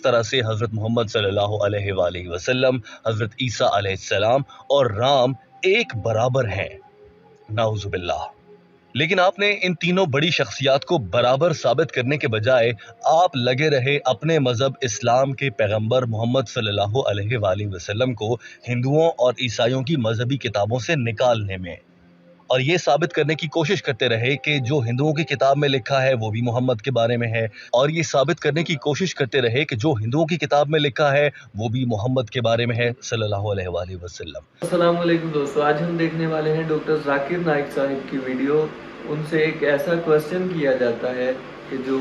طرح سے حضرت محمد صلی اللہ علیہ وآلہ وسلم، حضرت عیسیٰ علیہ السلام اور رام ایک برابر ہیں، نعوذ باللہ۔ لیکن آپ نے ان تینوں بڑی شخصیات کو برابر ثابت کرنے کے بجائے آپ لگے رہے اپنے مذہب اسلام کے پیغمبر محمد صلی اللہ علیہ وآلہ وسلم کو ہندوؤں اور عیسائیوں کی مذہبی کتابوں سے نکالنے میں، اور یہ ثابت کرنے کی کوشش کرتے رہے کہ جو ہندوؤں کی کتاب میں لکھا ہے وہ بھی محمد کے بارے میں ہے، اور یہ ثابت کرنے کی کوشش کرتے رہے کہ جو ہندوؤں کی کتاب میں لکھا ہے وہ بھی محمد کے بارے میں ہے صلی اللہ علیہ وآلہ وسلم۔ السلام علیکم دوستو، آج ہم دیکھنے والے ہیں ڈاکٹر ذاکر نائک صاحب کی ویڈیو۔ ان سے ایک ایسا کویسچن کیا جاتا ہے کہ جو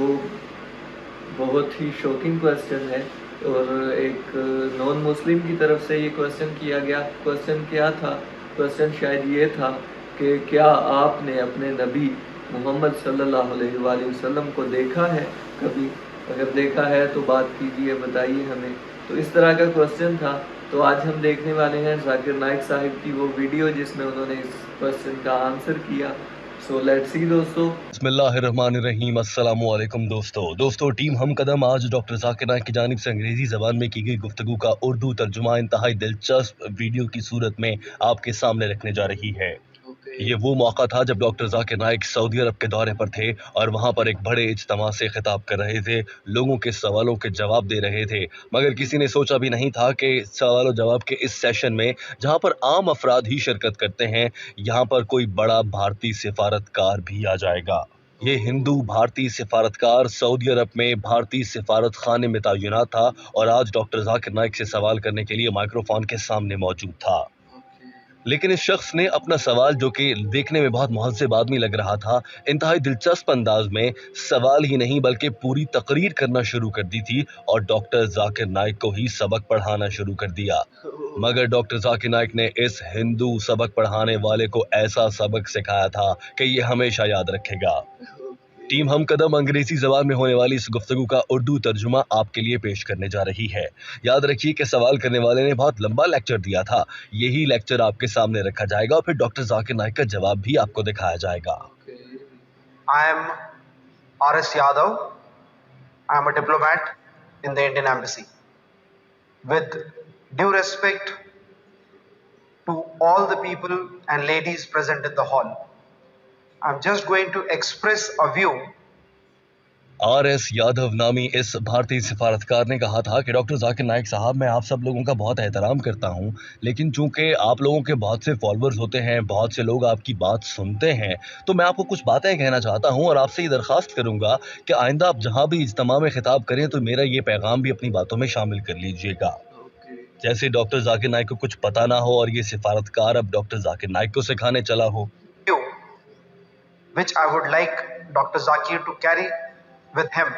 بہت ہی شوکنگ کویسچن ہے، اور ایک نان مسلم کی طرف سے یہ کویسچن کیا گیا۔ کویسچن کیا تھا؟ کویسچن شاید یہ تھا کہ کیا آپ نے اپنے نبی محمد صلی اللہ علیہ وآلہ وسلم کو دیکھا ہے کبھی؟ اگر دیکھا ہے تو بات کیجیے، بتائیے ہمیں۔ تو اس طرح کا کویسچن تھا۔ تو آج ہم دیکھنے والے ہیں ذاکر نائک صاحب کی وہ ویڈیو جس میں انہوں نے اس کویسچن کا آنسر کیا۔ سو لیٹس سی دوستو۔ بسم اللہ الرحمن الرحیم۔ السلام علیکم دوستو ٹیم ہم قدم آج ڈاکٹر ذاکر نائک کی جانب سے انگریزی زبان میں کی گئی گفتگو کا اردو ترجمہ انتہائی دلچسپ ویڈیو کی صورت میں آپ کے سامنے رکھنے جا رہی ہے۔ یہ وہ موقع تھا جب ڈاکٹر ذاکر نائک سعودی عرب کے دورے پر تھے اور وہاں پر ایک بڑے اجتماع سے خطاب کر رہے تھے، لوگوں کے سوالوں کے جواب دے رہے تھے، مگر کسی نے سوچا بھی نہیں تھا کہ سوال و جواب کے اس سیشن میں جہاں پر عام افراد ہی شرکت کرتے ہیں، یہاں پر کوئی بڑا بھارتی سفارتکار بھی آ جائے گا۔ یہ ہندو بھارتی سفارتکار سعودی عرب میں بھارتی سفارت خانے میں تعینات تھا اور آج ڈاکٹر ذاکر نائک سے سوال کرنے کے لیے مائکروفون کے سامنے موجود تھا۔ لیکن اس شخص نے اپنا سوال، جو کہ دیکھنے میں بہت مہذب آدمی لگ رہا تھا، انتہائی دلچسپ انداز میں سوال ہی نہیں بلکہ پوری تقریر کرنا شروع کر دی تھی اور ڈاکٹر ذاکر نائک کو ہی سبق پڑھانا شروع کر دیا۔ مگر ڈاکٹر ذاکر نائک نے اس ہندو سبق پڑھانے والے کو ایسا سبق سکھایا تھا کہ یہ ہمیشہ یاد رکھے گا۔ ٹیم ہم قدم انگریزی زبان میں ہونے والی اس گفتگو کا اردو ترجمہ آپ کے لیے پیش کرنے جا رہی ہے۔ یاد رکھیے کہ سوال کرنے والے نے بہت لمبا لیکچر دیا تھا، یہی لیکچر آپ کے سامنے رکھا جائے گا اور پھر ڈاکٹر ذاکر نائک کا جواب بھی آپ کو دکھایا جائے گا۔ I am R.S. Yadav. I am a diplomat in the Indian Embassy. With due respect to all the people and ladies present in the hall, I am just going to express a view. R.S. Yadav نامی اس بھارتی سفارتکار نے کہا تھا کہ doctor Zakir Naik صاحب، میں آپ سب لوگوں کا بہت احترام کرتا ہوں، لیکن چونکہ آپ لوگوں کے بہت سے فالوورز ہوتے ہیں، بہت سے لوگ آپ کی بات سنتے ہیں، تو میں آپ کو کچھ باتیں کہنا چاہتا ہوں اور آپ سے یہ درخواست کروں گا کہ آئندہ آپ جہاں بھی اجتماع میں خطاب کریں تو میرا یہ پیغام بھی اپنی باتوں میں شامل کر لیجئے گا۔ جیسے ڈاکٹر ذاکر نائک کو کچھ پتہ نہ ہو اور یہ سفارتکار اب ڈاکٹر ذاکر نائک کو سکھانے چلا ہو۔ Which I would like Dr. Zakir to carry with him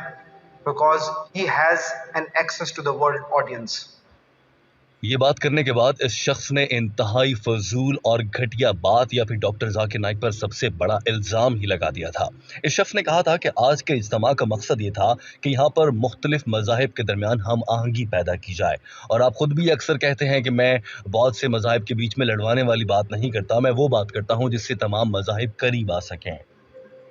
because he has an access to the world audience. یہ بات کرنے کے بعد اس شخص نے انتہائی فضول اور گھٹیا بات یا پھر ڈاکٹر ذاکر نائک پر سب سے بڑا الزام ہی لگا دیا تھا۔ اس شخص نے کہا تھا کہ آج کے اجتماع کا مقصد یہ تھا کہ یہاں پر مختلف مذاہب کے درمیان ہم آہنگی پیدا کی جائے، اور آپ خود بھی اکثر کہتے ہیں کہ میں بہت سے مذاہب کے بیچ میں لڑوانے والی بات نہیں کرتا، میں وہ بات کرتا ہوں جس سے تمام مذاہب قریب آ سکیں۔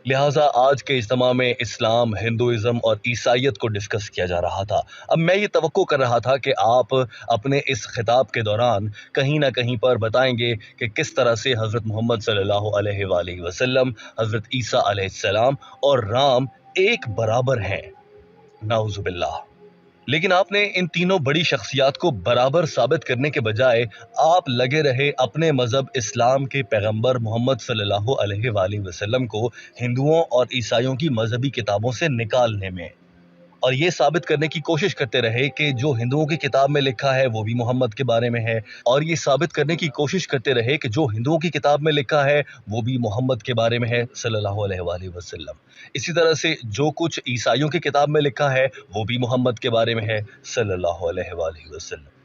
لہٰذا آج کے اجتماع میں اسلام، ہندوازم اور عیسائیت کو ڈسکس کیا جا رہا تھا۔ اب میں یہ توقع کر رہا تھا کہ آپ اپنے اس خطاب کے دوران کہیں نہ کہیں پر بتائیں گے کہ کس طرح سے حضرت محمد صلی اللہ علیہ وآلہ وسلم، حضرت عیسیٰ علیہ السلام اور رام ایک برابر ہیں، نعوذ باللہ۔ لیکن آپ نے ان تینوں بڑی شخصیات کو برابر ثابت کرنے کے بجائے آپ لگے رہے اپنے مذہب اسلام کے پیغمبر محمد صلی اللہ علیہ وآلہ وسلم کو ہندوؤں اور عیسائیوں کی مذہبی کتابوں سے نکالنے میں، اور یہ ثابت کرنے کی کوشش کرتے رہے کہ جو ہندوؤں کی کتاب میں لکھا ہے وہ بھی محمد کے بارے میں ہے، اور یہ ثابت کرنے کی کوشش کرتے رہے کہ جو ہندوؤں کی کتاب میں لکھا ہے وہ بھی محمد کے بارے میں ہے صلی اللہ علیہ وآلہ وسلم۔ اسی طرح سے جو کچھ عیسائیوں کی کتاب میں لکھا ہے وہ بھی محمد کے بارے میں ہے صلی اللہ علیہ وآلہ وسلم۔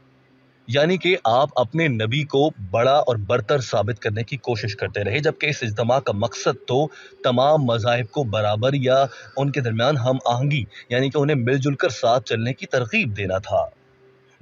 یعنی کہ آپ اپنے نبی کو بڑا اور برتر ثابت کرنے کی کوشش کرتے رہے، جبکہ اس اجتماع کا مقصد تو تمام مذاہب کو برابر یا ان کے درمیان ہم آہنگی، یعنی کہ انہیں مل جل کر ساتھ چلنے کی ترغیب دینا تھا۔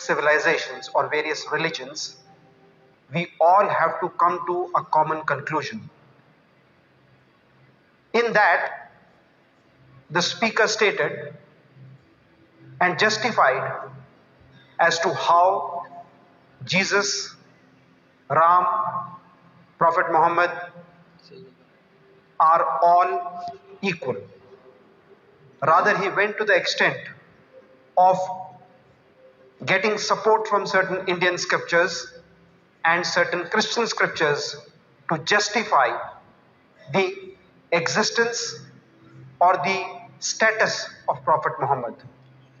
Civilizations or various religions, we all have to come to a common conclusion. In that, the speaker stated and justified as to how Jesus, Ram, Prophet Muhammad are all equal. Rather, he went to the extent of getting support from certain Indian scriptures and certain Christian scriptures to justify the existence or the status of Prophet Muhammad.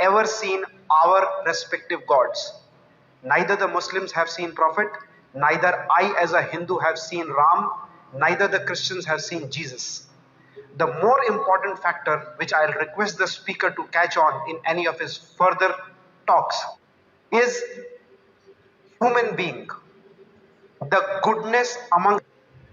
ever seen our respective gods. Neither the Muslims have seen Prophet, neither I as a Hindu have seen Ram, neither the Christians have seen Jesus. The more important factor which I'll request the speaker to catch on in any of his further talks is human being, the goodness among.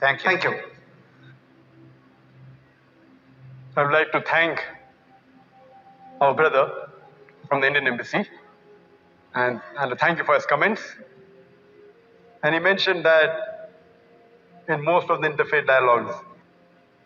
Thank you. I would like to thank our brother from the Indian Embassy and thank you for his comments. And he mentioned that in most of the interfaith dialogues,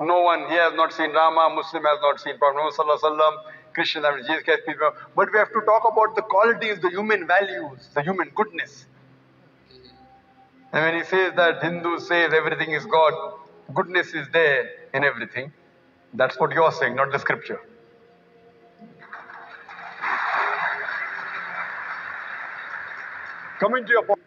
no one here has not seen Rama, Muslim has not seen Prophet Muhammad sallallahu alaihi wasallam, Christian has Jesus Christ, people, but we have to talk about the qualities, the human values, the human goodness. And when he says that Hindu says everything is God, goodness is there in everything, that's what you're saying, not the scripture. Coming to your point.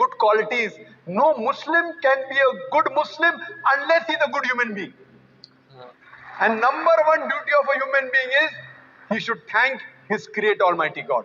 Good qualities. No Muslim can be a good Muslim unless he's a good human being. And number one duty of a human being is he should thank his Creator Almighty God.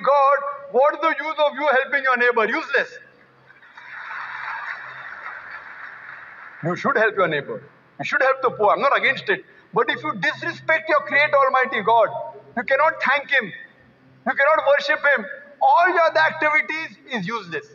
God, what is the use of you helping your neighbor? Useless. You should help your neighbor. You should help the poor. I'm not against it. But if you disrespect your Creator Almighty God, you cannot thank Him. You cannot worship Him. All your other activities is useless.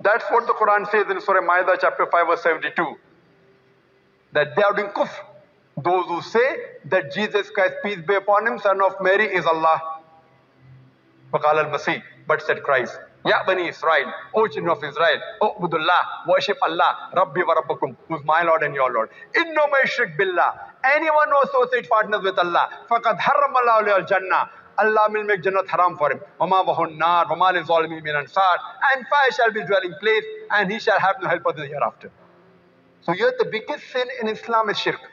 That's what the Quran says in Surah Ma'idah chapter 5 verse 72. That they are doing kufr. Those who say that Jesus Christ, peace be upon him, son of Mary, is Allah. Faqala al-Masih, but said Christ. Ya Bani Israel, O children of Israel, O Ubudullah, worship Allah, Rabbi wa Rabbakum, who is my Lord and your Lord. Inno may shirk billah. Anyone who associates partners with Allah, faqad harram Allah alayhi al-Jannah. Allah will make Jannat haram for him. وَمَا وَهُ النَّارِ وَمَا لِلظَّالِمِينَ مِنْ أَنصَارٍ. And fire shall be his dwelling place, and he shall have no help of the hereafter. So here the biggest sin in Islam is shirk.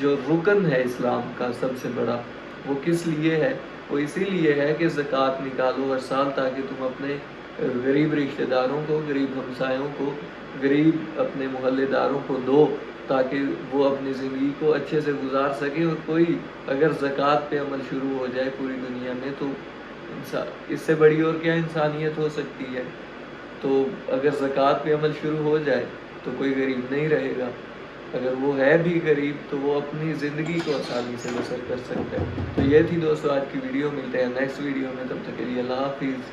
جو رکن ہے اسلام کا سب سے بڑا، وہ کس لیے ہے؟ وہ اسی لیے ہے کہ زکوٰۃ نکالو ہر سال، تاکہ تم اپنے غریب رشتہ داروں کو، غریب ہمسایوں کو، غریب اپنے محلے داروں کو دو، تاکہ وہ اپنی زندگی کو اچھے سے گزار سکے. اور کوئی اگر زکوٰۃ پہ عمل شروع ہو جائے پوری دنیا میں تو اس سے بڑی اور کیا انسانیت ہو سکتی ہے؟ تو اگر زکوٰۃ پہ عمل شروع ہو جائے تو کوئی غریب نہیں رہے گا. اگر وہ ہے بھی غریب تو وہ اپنی زندگی کو آسانی سے بسر کر سکتا ہے. تو یہ تھی دوستو آج کی ویڈیو. ملتے ہیں نیکسٹ ویڈیو میں، تب تک کے لیے اللہ حافظ.